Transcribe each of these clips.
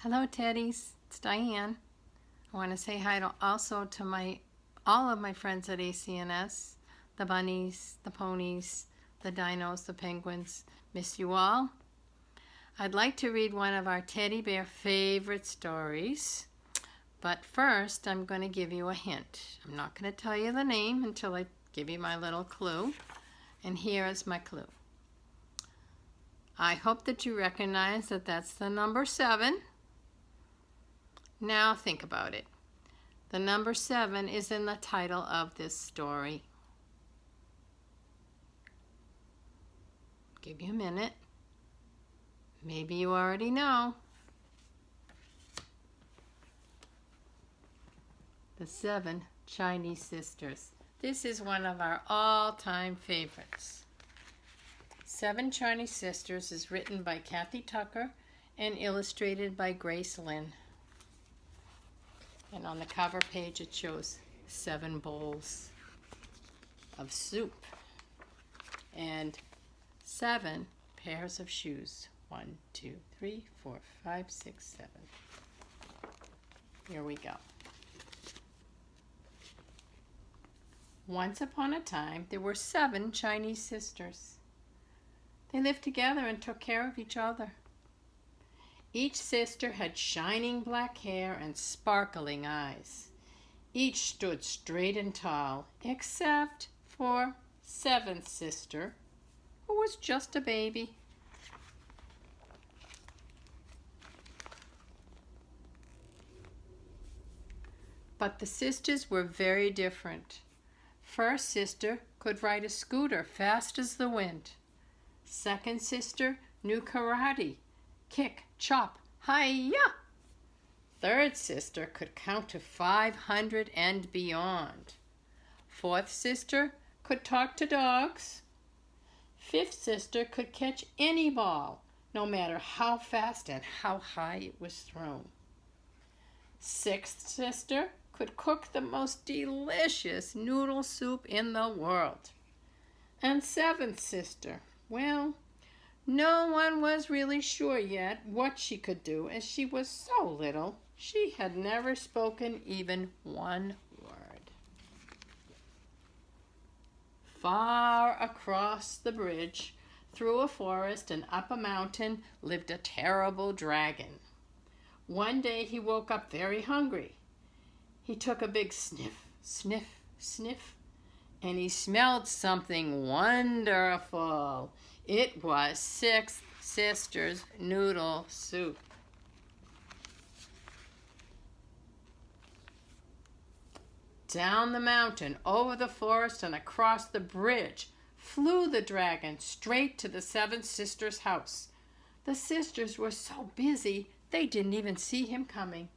Hello, Teddies. It's Diane. I want to say hi also to all of my friends at ACNS, the bunnies, the ponies, the dinos, the penguins. Miss you all. I'd like to read one of our teddy bear favorite stories, but first I'm going to give you a hint. I'm not going to tell you the name until I give you my little clue, and here is my clue. I hope that you recognize that that's the number 7. Now think about it. The number 7 is in the title of this story. Give you a minute. Maybe you already know. The 7 Chinese Sisters. This is one of our all-time favorites. 7 Chinese Sisters is written by Kathy Tucker and illustrated by Grace Lynn. And on the cover page it shows 7 bowls of soup and 7 pairs of shoes. 1, 2, 3, 4, 5, 6, 7. Here we go. Once upon a time, there were 7 Chinese sisters. They lived together and took care of each other. Each sister had shining black hair and sparkling eyes. Each stood straight and tall, except for 7th sister, who was just a baby. But the sisters were very different. First sister could ride a scooter fast as the wind. Second sister knew karate, kick, chop, hi-ya! Third sister could count to 500 and beyond. Fourth sister could talk to dogs. Fifth sister could catch any ball, no matter how fast and how high it was thrown. Sixth sister could cook the most delicious noodle soup in the world. And 7th sister, well, no one was really sure yet what she could do, as she was so little. She had never spoken even one word. Far across the bridge, through a forest and up a mountain, lived a terrible dragon. One day he woke up very hungry. He took a big sniff, sniff, sniff, and he smelled something wonderful. It was 6th sister's noodle soup. Down the mountain, over the forest, and across the bridge flew the dragon straight to the 7th sister's house. The sisters were so busy they didn't even see him coming.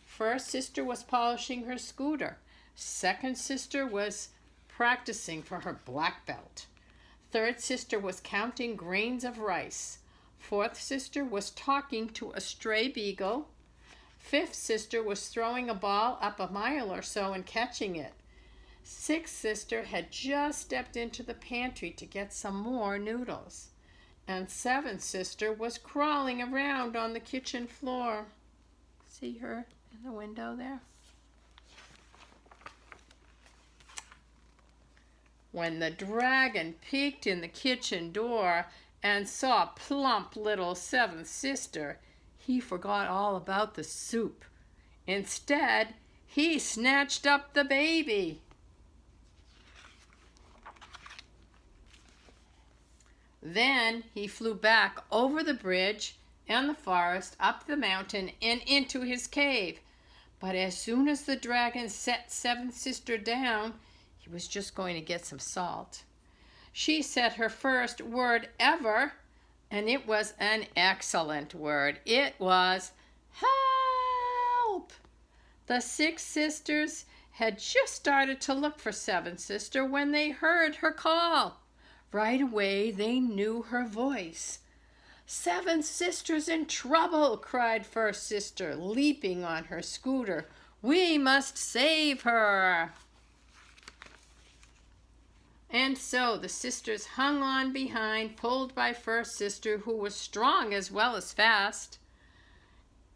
First sister was polishing her scooter. Second sister was practicing for her black belt. Third sister was counting grains of rice. Fourth sister was talking to a stray beagle. Fifth sister was throwing a ball up a mile or so and catching it. Sixth sister had just stepped into the pantry to get some more noodles. And 7th sister was crawling around on the kitchen floor. See her in the window there? When the dragon peeked in the kitchen door and saw plump little 7th sister, he forgot all about the soup. Instead, he snatched up the baby. Then he flew back over the bridge and the forest, up the mountain, and into his cave. But as soon as the dragon set 7th sister down, he was just going to get some salt. She said her first word ever, and it was an excellent word. It was help. The 6 sisters had just started to look for 7th sister when they heard her call. Right away they knew her voice. 7th sister's in trouble, cried first sister, leaping on her scooter. We must save her. And so the sisters hung on behind, pulled by first sister, who was strong as well as fast.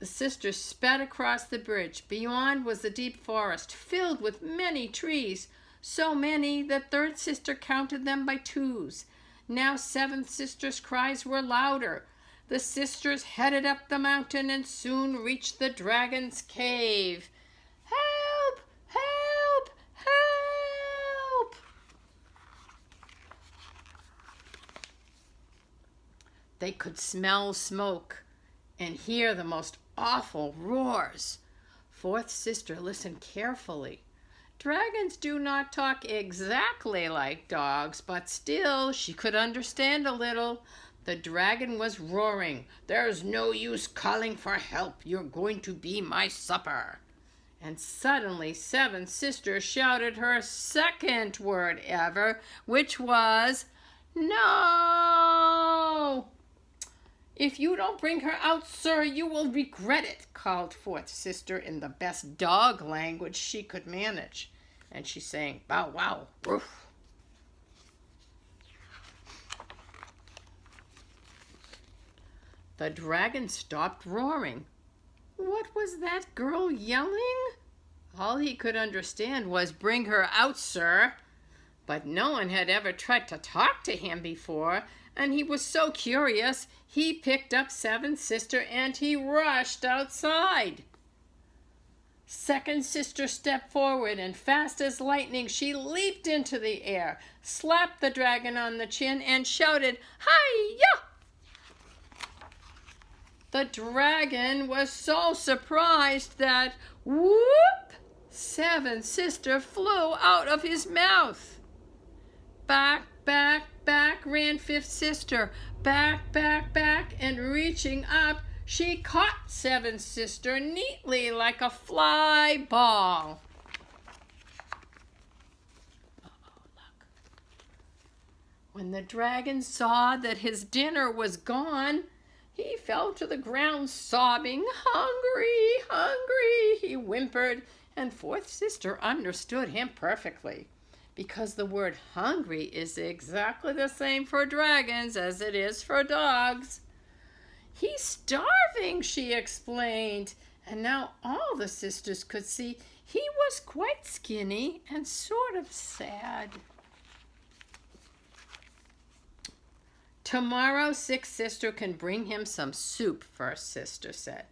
The sisters sped across the bridge. Beyond was the deep forest, filled with many trees, so many that third sister counted them by twos. Now seventh sister's cries were louder. The sisters headed up the mountain and soon reached the dragon's cave. Help! Help! Help! They could smell smoke and hear the most awful roars. Fourth sister listened carefully. Dragons do not talk exactly like dogs, but still she could understand a little. The dragon was roaring. "There's no use calling for help. You're going to be my supper." And suddenly seventh sister shouted her second word ever, which was, "No!" "If you don't bring her out, sir, you will regret it," called fourth sister in the best dog language she could manage. And she sang, "Bow wow, woof." The dragon stopped roaring. What was that girl yelling? All he could understand was, "Bring her out, sir." But no one had ever tried to talk to him before, and he was so curious, he picked up seventh sister and he rushed outside. Second sister stepped forward, and fast as lightning she leaped into the air, slapped the dragon on the chin, and shouted, "Hi-ya!" The dragon was so surprised that, whoop, seventh sister flew out of his mouth. Back, back, back ran fifth sister, back, back, back, and reaching up, she caught seventh sister neatly like a fly ball. Look. When the dragon saw that his dinner was gone, he fell to the ground sobbing, "Hungry, hungry," he whimpered, and fourth sister understood him perfectly, because the word hungry is exactly the same for dragons as it is for dogs. "He's starving," she explained, and now all the sisters could see he was quite skinny and sort of sad. "Tomorrow sixth sister can bring him some soup," first sister said.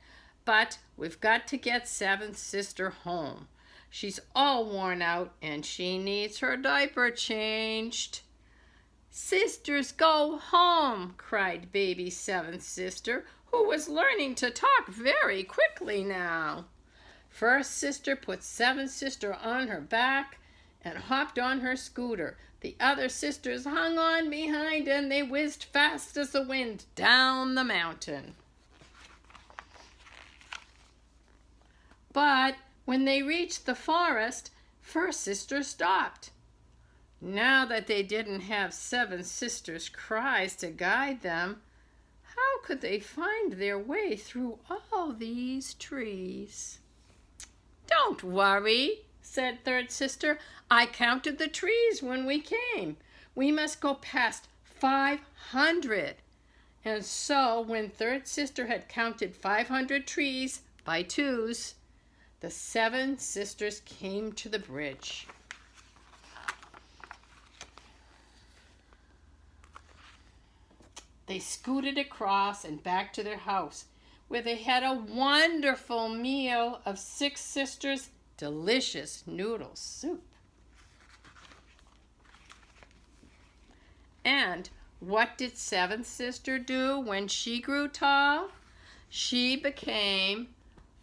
"But we've got to get seventh sister home. She's all worn out and she needs her diaper changed." "Sisters, go home," cried baby seventh sister, who was learning to talk very quickly now. First sister put seventh sister on her back and hopped on her scooter. The other sisters hung on behind and they whizzed fast as the wind down the mountain. But when they reached the forest, first sister stopped. Now that they didn't have seven sisters' cries to guide them, how could they find their way through all these trees? "Don't worry," said third sister. "I counted the trees when we came. We must go past 500. And so when third sister had counted 500 trees by twos, the seven sisters came to the bridge. They scooted across and back to their house, where they had a wonderful meal of six sisters' delicious noodle soup. And what did seventh sister do when she grew tall? She became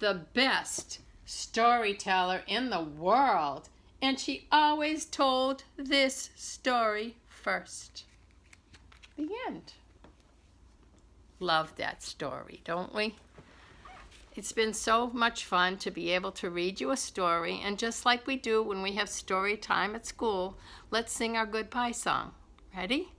the best storyteller in the world, and she always told this story first. The end. Love that story, don't we? It's been so much fun to be able to read you a story, and just like we do when we have story time at school, let's sing our goodbye song. Ready?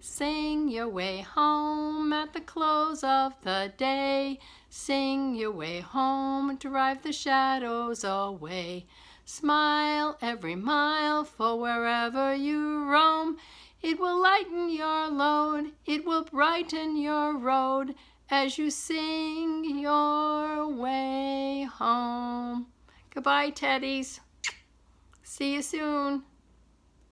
Sing your way home at the close of the day. Sing your way home, drive the shadows away. Smile every mile, for wherever you roam, it will lighten your load, it will brighten your road as you sing your Goodbye, Teddies. See you soon.